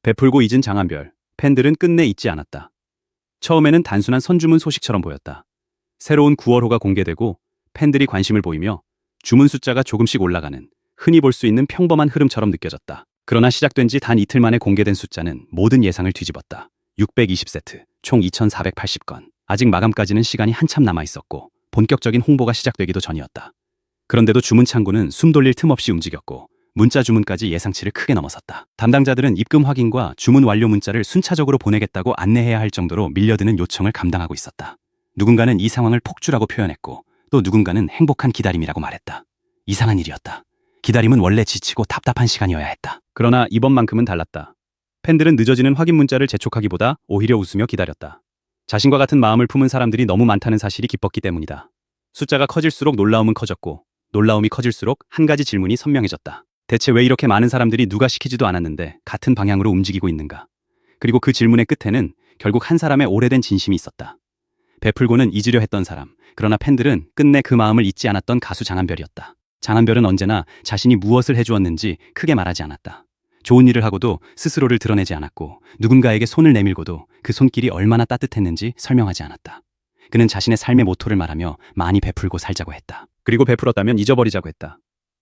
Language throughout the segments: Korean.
베풀고 잊은 장한별. 팬들은 끝내 잊지 않았다. 처음에는 단순한 선주문 소식처럼 보였다. 새로운 9월호가 공개되고 팬들이 관심을 보이며 주문 숫자가 조금씩 올라가는 흔히 볼 수 있는 평범한 흐름처럼 느껴졌다. 그러나 시작된 지 단 이틀 만에 공개된 숫자는 모든 예상을 뒤집었다. 620세트, 총 2,480건. 아직 마감까지는 시간이 한참 남아 있었고 본격적인 홍보가 시작되기도 전이었다. 그런데도 주문 창구는 숨 돌릴 틈 없이 움직였고 문자 주문까지 예상치를 크게 넘어섰다. 담당자들은 입금 확인과 주문 완료 문자를 순차적으로 보내겠다고 안내해야 할 정도로 밀려드는 요청을 감당하고 있었다. 누군가는 이 상황을 폭주라고 표현했고 또 누군가는 행복한 기다림이라고 말했다. 이상한 일이었다. 기다림은 원래 지치고 답답한 시간이어야 했다. 그러나 이번만큼은 달랐다. 팬들은 늦어지는 확인 문자를 재촉하기보다 오히려 웃으며 기다렸다. 자신과 같은 마음을 품은 사람들이 너무 많다는 사실이 기뻤기 때문이다. 숫자가 커질수록 놀라움은 커졌고 놀라움이 커질수록 한 가지 질문이 선명해졌다. 대체 왜 이렇게 많은 사람들이 누가 시키지도 않았는데 같은 방향으로 움직이고 있는가? 그리고 그 질문의 끝에는 결국 한 사람의 오래된 진심이 있었다. 베풀고는 잊으려 했던 사람, 그러나 팬들은 끝내 그 마음을 잊지 않았던 가수 장한별이었다. 장한별은 언제나 자신이 무엇을 해주었는지 크게 말하지 않았다. 좋은 일을 하고도 스스로를 드러내지 않았고 누군가에게 손을 내밀고도 그 손길이 얼마나 따뜻했는지 설명하지 않았다. 그는 자신의 삶의 모토를 말하며 많이 베풀고 살자고 했다. 그리고 베풀었다면 잊어버리자고 했다.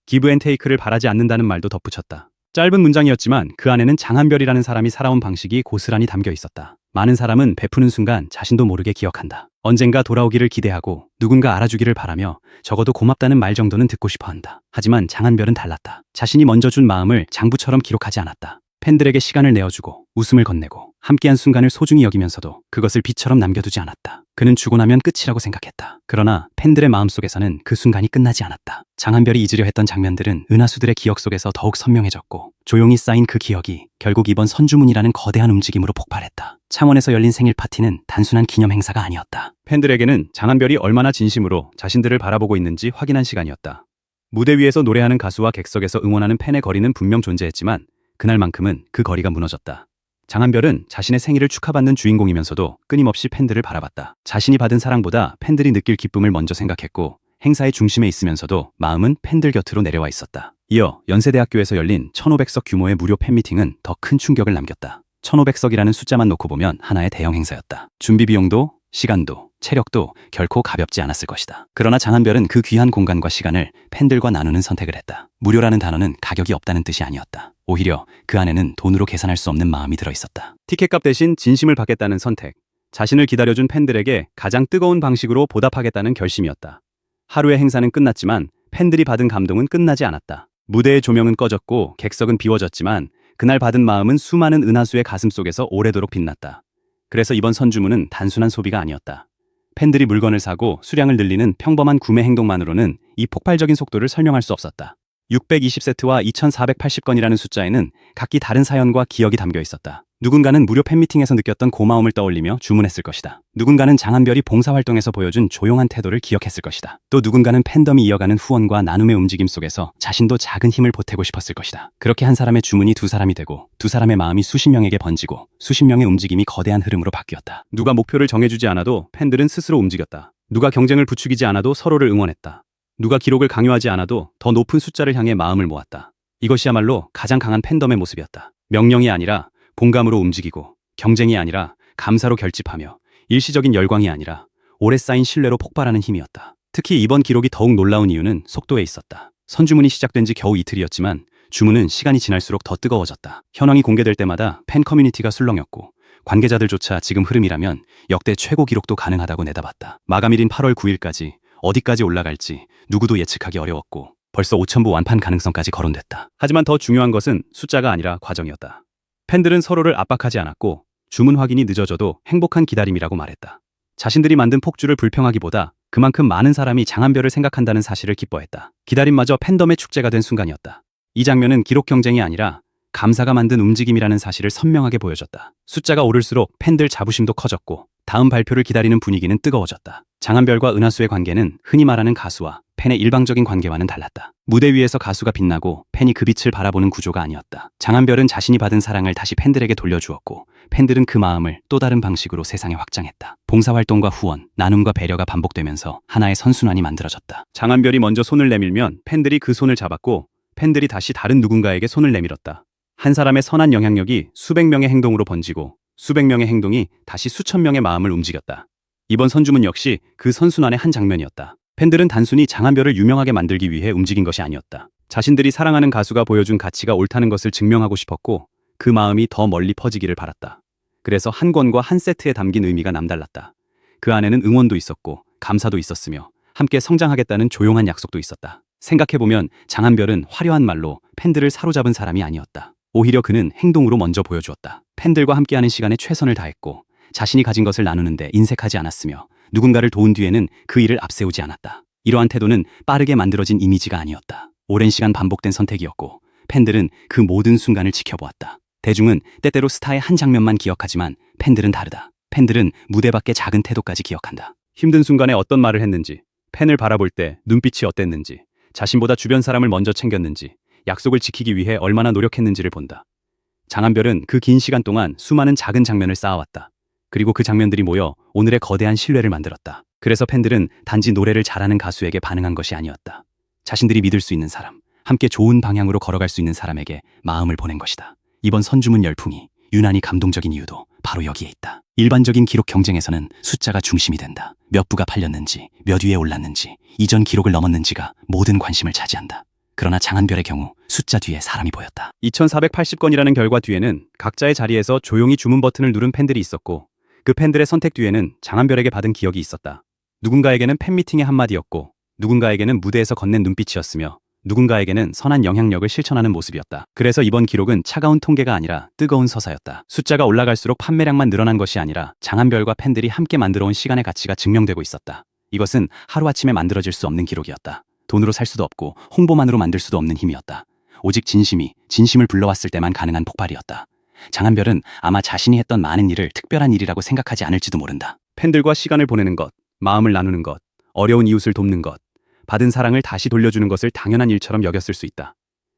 기브 앤 테이크를 바라지 않는다는 말도 덧붙였다. 짧은 문장이었지만 그 안에는 장한별이라는 사람이 살아온 방식이 고스란히 담겨 있었다. 많은 사람은 베푸는 순간 자신도 모르게 기억한다. 언젠가 돌아오기를 기대하고 누군가 알아주기를 바라며 적어도 고맙다는 말 정도는 듣고 싶어 한다. 하지만 장한별은 달랐다. 자신이 먼저 준 마음을 장부처럼 기록하지 않았다. 팬들에게 시간을 내어주고 웃음을 건네고 함께한 순간을 소중히 여기면서도 그것을 빛처럼 남겨두지 않았다. 그는 주고 나면 끝이라고 생각했다. 그러나 팬들의 마음속에서는 그 순간이 끝나지 않았다. 장한별이 잊으려 했던 장면들은 은하수들의 기억 속에서 더욱 선명해졌고 조용히 쌓인 그 기억이 결국 이번 선주문이라는 거대한 움직임으로 폭발했다. 창원에서 열린 생일 파티는 단순한 기념 행사가 아니었다. 팬들에게는 장한별이 얼마나 진심으로 자신들을 바라보고 있는지 확인한 시간이었다. 무대 위에서 노래하는 가수와 객석에서 응원하는 팬의 거리는 분명 존재했지만 그날만큼은 그 거리가 무너졌다. 장한별은 자신의 생일을 축하받는 주인공이면서도 끊임없이 팬들을 바라봤다. 자신이 받은 사랑보다 팬들이 느낄 기쁨을 먼저 생각했고 행사의 중심에 있으면서도 마음은 팬들 곁으로 내려와 있었다. 이어 연세대학교에서 열린 1,500석 규모의 무료 팬미팅은 더 큰 충격을 남겼다. 1,500석이라는 숫자만 놓고 보면 하나의 대형 행사였다. 준비 비용도 시간도 체력도 결코 가볍지 않았을 것이다. 그러나 장한별은 그 귀한 공간과 시간을 팬들과 나누는 선택을 했다. 무료라는 단어는 가격이 없다는 뜻이 아니었다. 오히려 그 안에는 돈으로 계산할 수 없는 마음이 들어있었다. 티켓값 대신 진심을 받겠다는 선택, 자신을 기다려준 팬들에게 가장 뜨거운 방식으로 보답하겠다는 결심이었다. 하루의 행사는 끝났지만 팬들이 받은 감동은 끝나지 않았다. 무대의 조명은 꺼졌고 객석은 비워졌지만 그날 받은 마음은 수많은 은하수의 가슴 속에서 오래도록 빛났다. 그래서 이번 선주문은 단순한 소비가 아니었다. 팬들이 물건을 사고 수량을 늘리는 평범한 구매 행동만으로는 이 폭발적인 속도를 설명할 수 없었다. 620세트와 2,480건이라는 숫자에는 각기 다른 사연과 기억이 담겨 있었다. 누군가는 무료 팬미팅에서 느꼈던 고마움을 떠올리며 주문했을 것이다. 누군가는 장한별이 봉사활동에서 보여준 조용한 태도를 기억했을 것이다. 또 누군가는 팬덤이 이어가는 후원과 나눔의 움직임 속에서 자신도 작은 힘을 보태고 싶었을 것이다. 그렇게 한 사람의 주문이 두 사람이 되고 두 사람의 마음이 수십 명에게 번지고 수십 명의 움직임이 거대한 흐름으로 바뀌었다. 누가 목표를 정해주지 않아도 팬들은 스스로 움직였다. 누가 경쟁을 부추기지 않아도 서로를 응원했다. 누가 기록을 강요하지 않아도 더 높은 숫자를 향해 마음을 모았다. 이것이야말로 가장 강한 팬덤의 모습이었다. 명령이 아니라 공감으로 움직이고 경쟁이 아니라 감사로 결집하며 일시적인 열광이 아니라 오래 쌓인 신뢰로 폭발하는 힘이었다. 특히 이번 기록이 더욱 놀라운 이유는 속도에 있었다. 선주문이 시작된 지 겨우 이틀이었지만 주문은 시간이 지날수록 더 뜨거워졌다. 현황이 공개될 때마다 팬 커뮤니티가 술렁였고 관계자들조차 지금 흐름이라면 역대 최고 기록도 가능하다고 내다봤다. 마감일인 8월 9일까지 어디까지 올라갈지 누구도 예측하기 어려웠고 벌써 5,000부 완판 가능성까지 거론됐다. 하지만 더 중요한 것은 숫자가 아니라 과정이었다. 팬들은 서로를 압박하지 않았고 주문 확인이 늦어져도 행복한 기다림이라고 말했다. 자신들이 만든 폭주를 불평하기보다 그만큼 많은 사람이 장한별을 생각한다는 사실을 기뻐했다. 기다림마저 팬덤의 축제가 된 순간이었다. 이 장면은 기록 경쟁이 아니라 감사가 만든 움직임이라는 사실을 선명하게 보여줬다. 숫자가 오를수록 팬들 자부심도 커졌고 다음 발표를 기다리는 분위기는 뜨거워졌다. 장한별과 은하수의 관계는 흔히 말하는 가수와 팬의 일방적인 관계와는 달랐다. 무대 위에서 가수가 빛나고 팬이 그 빛을 바라보는 구조가 아니었다. 장한별은 자신이 받은 사랑을 다시 팬들에게 돌려주었고 팬들은 그 마음을 또 다른 방식으로 세상에 확장했다. 봉사활동과 후원, 나눔과 배려가 반복되면서 하나의 선순환이 만들어졌다. 장한별이 먼저 손을 내밀면 팬들이 그 손을 잡았고 팬들이 다시 다른 누군가에게 손을 내밀었다. 한 사람의 선한 영향력이 수백 명의 행동으로 번지고 수백 명의 행동이 다시 수천 명의 마음을 움직였다. 이번 선주문 역시 그 선순환의 한 장면이었다. 팬들은 단순히 장한별을 유명하게 만들기 위해 움직인 것이 아니었다. 자신들이 사랑하는 가수가 보여준 가치가 옳다는 것을 증명하고 싶었고 그 마음이 더 멀리 퍼지기를 바랐다. 그래서 한 권과 한 세트에 담긴 의미가 남달랐다. 그 안에는 응원도 있었고 감사도 있었으며 함께 성장하겠다는 조용한 약속도 있었다. 생각해보면 장한별은 화려한 말로 팬들을 사로잡은 사람이 아니었다. 오히려 그는 행동으로 먼저 보여주었다. 팬들과 함께하는 시간에 최선을 다했고 자신이 가진 것을 나누는데 인색하지 않았으며 누군가를 도운 뒤에는 그 일을 앞세우지 않았다. 이러한 태도는 빠르게 만들어진 이미지가 아니었다. 오랜 시간 반복된 선택이었고 팬들은 그 모든 순간을 지켜보았다. 대중은 때때로 스타의 한 장면만 기억하지만 팬들은 다르다. 팬들은 무대 밖의 작은 태도까지 기억한다. 힘든 순간에 어떤 말을 했는지, 팬을 바라볼 때 눈빛이 어땠는지, 자신보다 주변 사람을 먼저 챙겼는지, 약속을 지키기 위해 얼마나 노력했는지를 본다. 장한별은 그 긴 시간 동안 수많은 작은 장면을 쌓아왔다. 그리고 그 장면들이 모여 오늘의 거대한 신뢰를 만들었다. 그래서 팬들은 단지 노래를 잘하는 가수에게 반응한 것이 아니었다. 자신들이 믿을 수 있는 사람, 함께 좋은 방향으로 걸어갈 수 있는 사람에게 마음을 보낸 것이다. 이번 선주문 열풍이 유난히 감동적인 이유도 바로 여기에 있다. 일반적인 기록 경쟁에서는 숫자가 중심이 된다. 몇 부가 팔렸는지, 몇 위에 올랐는지, 이전 기록을 넘었는지가 모든 관심을 차지한다. 그러나 장한별의 경우 숫자 뒤에 사람이 보였다. 2480건이라는 결과 뒤에는 각자의 자리에서 조용히 주문 버튼을 누른 팬들이 있었고 그 팬들의 선택 뒤에는 장한별에게 받은 기억이 있었다. 누군가에게는 팬미팅의 한마디였고 누군가에게는 무대에서 건넨 눈빛이었으며 누군가에게는 선한 영향력을 실천하는 모습이었다. 그래서 이번 기록은 차가운 통계가 아니라 뜨거운 서사였다. 숫자가 올라갈수록 판매량만 늘어난 것이 아니라 장한별과 팬들이 함께 만들어온 시간의 가치가 증명되고 있었다. 이것은 하루아침에 만들어질 수 없는 기록이었다. 돈으로 살 수도 없고 홍보만으로 만들 수도 없는 힘이었다. 오직 진심을 불러왔을 때만 가능한 폭발이었다. 장한별은 아마 자신이 했던 많은 일을 특별한 일이라고 생각하지 않을지도 모른다. 팬들과 시간을 보내는 것, 마음을 나누는 것, 어려운 이웃을 돕는 것, 받은 사랑을 다시 돌려주는 것을 당연한 일처럼 여겼을 수 있다.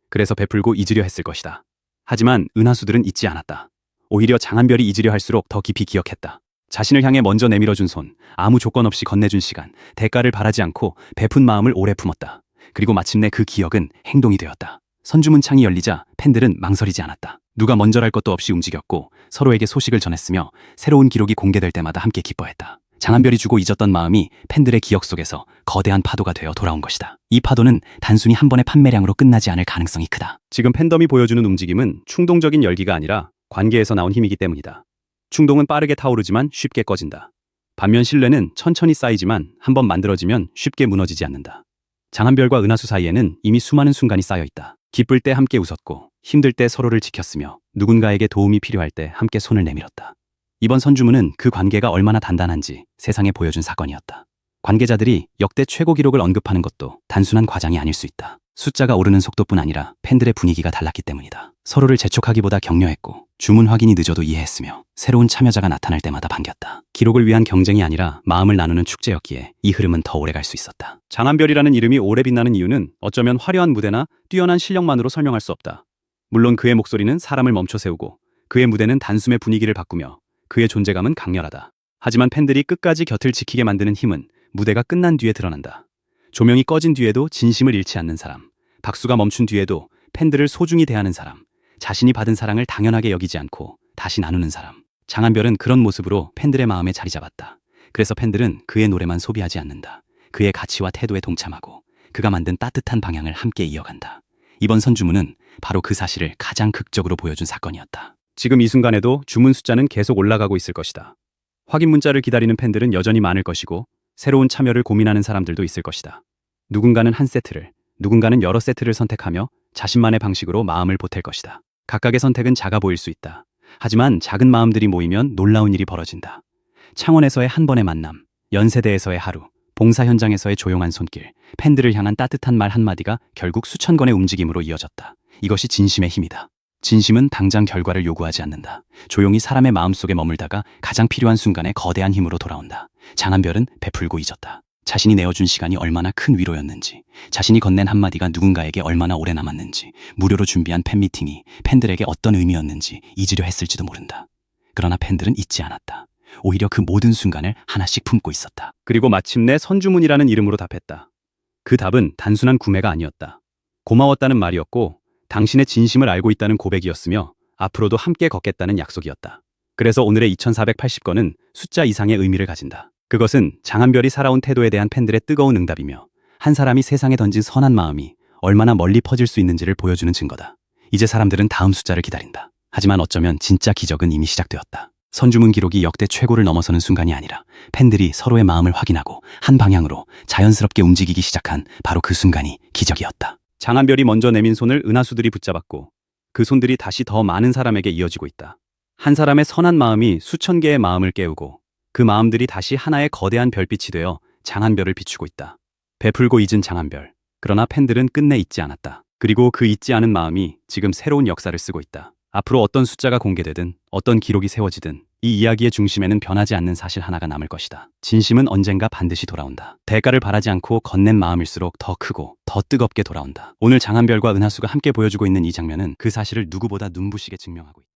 그래서 베풀고 잊으려 했을 것이다. 하지만 은하수들은 잊지 않았다. 오히려 장한별이 잊으려 할수록 더 깊이 기억했다. 자신을 향해 먼저 내밀어준 손, 아무 조건 없이 건네준 시간, 대가를 바라지 않고 베푼 마음을 오래 품었다. 그리고 마침내 그 기억은 행동이 되었다. 선주문 창이 열리자 팬들은 망설이지 않았다. 누가 먼저랄 것도 없이 움직였고 서로에게 소식을 전했으며 새로운 기록이 공개될 때마다 함께 기뻐했다. 장한별이 주고 잊었던 마음이 팬들의 기억 속에서 거대한 파도가 되어 돌아온 것이다. 이 파도는 단순히 한 번의 판매량으로 끝나지 않을 가능성이 크다. 지금 팬덤이 보여주는 움직임은 충동적인 열기가 아니라 관계에서 나온 힘이기 때문이다. 충동은 빠르게 타오르지만 쉽게 꺼진다. 반면 신뢰는 천천히 쌓이지만 한번 만들어지면 쉽게 무너지지 않는다. 장한별과 은하수 사이에는 이미 수많은 순간이 쌓여 있다. 기쁠 때 함께 웃었고 힘들 때 서로를 지켰으며 누군가에게 도움이 필요할 때 함께 손을 내밀었다. 이번 선주문은 그 관계가 얼마나 단단한지 세상에 보여준 사건이었다. 관계자들이 역대 최고 기록을 언급하는 것도 단순한 과장이 아닐 수 있다. 숫자가 오르는 속도뿐 아니라 팬들의 분위기가 달랐기 때문이다. 서로를 재촉하기보다 격려했고 주문 확인이 늦어도 이해했으며 새로운 참여자가 나타날 때마다 반겼다. 기록을 위한 경쟁이 아니라 마음을 나누는 축제였기에 이 흐름은 더 오래 갈 수 있었다. 장한별이라는 이름이 오래 빛나는 이유는 어쩌면 화려한 무대나 뛰어난 실력만으로 설명할 수 없다. 물론 그의 목소리는 사람을 멈춰 세우고 그의 무대는 단숨에 분위기를 바꾸며 그의 존재감은 강렬하다. 하지만 팬들이 끝까지 곁을 지키게 만드는 힘은 무대가 끝난 뒤에 드러난다. 조명이 꺼진 뒤에도 진심을 잃지 않는 사람, 박수가 멈춘 뒤에도 팬들을 소중히 대하는 사람, 자신이 받은 사랑을 당연하게 여기지 않고 다시 나누는 사람. 장한별은 그런 모습으로 팬들의 마음에 자리 잡았다. 그래서 팬들은 그의 노래만 소비하지 않는다. 그의 가치와 태도에 동참하고 그가 만든 따뜻한 방향을 함께 이어간다. 이번 선주문은 바로 그 사실을 가장 극적으로 보여준 사건이었다. 지금 이 순간에도 주문 숫자는 계속 올라가고 있을 것이다. 확인 문자를 기다리는 팬들은 여전히 많을 것이고 새로운 참여를 고민하는 사람들도 있을 것이다. 누군가는 한 세트를, 누군가는 여러 세트를 선택하며 자신만의 방식으로 마음을 보탤 것이다. 각각의 선택은 작아 보일 수 있다. 하지만 작은 마음들이 모이면 놀라운 일이 벌어진다. 창원에서의 한 번의 만남, 연세대에서의 하루, 봉사 현장에서의 조용한 손길, 팬들을 향한 따뜻한 말 한마디가 결국 수천 건의 움직임으로 이어졌다. 이것이 진심의 힘이다. 진심은 당장 결과를 요구하지 않는다. 조용히 사람의 마음속에 머물다가 가장 필요한 순간에 거대한 힘으로 돌아온다. 장한별은 베풀고 잊었다. 자신이 내어준 시간이 얼마나 큰 위로였는지, 자신이 건넨 한마디가 누군가에게 얼마나 오래 남았는지, 무료로 준비한 팬미팅이 팬들에게 어떤 의미였는지 잊으려 했을지도 모른다. 그러나 팬들은 잊지 않았다. 오히려 그 모든 순간을 하나씩 품고 있었다. 그리고 마침내 선주문이라는 이름으로 답했다. 그 답은 단순한 구매가 아니었다. 고마웠다는 말이었고 당신의 진심을 알고 있다는 고백이었으며 앞으로도 함께 걷겠다는 약속이었다. 그래서 오늘의 2480건은 숫자 이상의 의미를 가진다. 그것은 장한별이 살아온 태도에 대한 팬들의 뜨거운 응답이며 한 사람이 세상에 던진 선한 마음이 얼마나 멀리 퍼질 수 있는지를 보여주는 증거다. 이제 사람들은 다음 숫자를 기다린다. 하지만 어쩌면 진짜 기적은 이미 시작되었다. 선주문 기록이 역대 최고를 넘어서는 순간이 아니라 팬들이 서로의 마음을 확인하고 한 방향으로 자연스럽게 움직이기 시작한 바로 그 순간이 기적이었다. 장한별이 먼저 내민 손을 은하수들이 붙잡았고 그 손들이 다시 더 많은 사람에게 이어지고 있다. 한 사람의 선한 마음이 수천 개의 마음을 깨우고 그 마음들이 다시 하나의 거대한 별빛이 되어 장한별을 비추고 있다. 베풀고 잊은 장한별. 그러나 팬들은 끝내 잊지 않았다. 그리고 그 잊지 않은 마음이 지금 새로운 역사를 쓰고 있다. 앞으로 어떤 숫자가 공개되든 어떤 기록이 세워지든 이 이야기의 중심에는 변하지 않는 사실 하나가 남을 것이다. 진심은 언젠가 반드시 돌아온다. 대가를 바라지 않고 건넨 마음일수록 더 크고 더 뜨겁게 돌아온다. 오늘 장한별과 은하수가 함께 보여주고 있는 이 장면은 그 사실을 누구보다 눈부시게 증명하고 있다.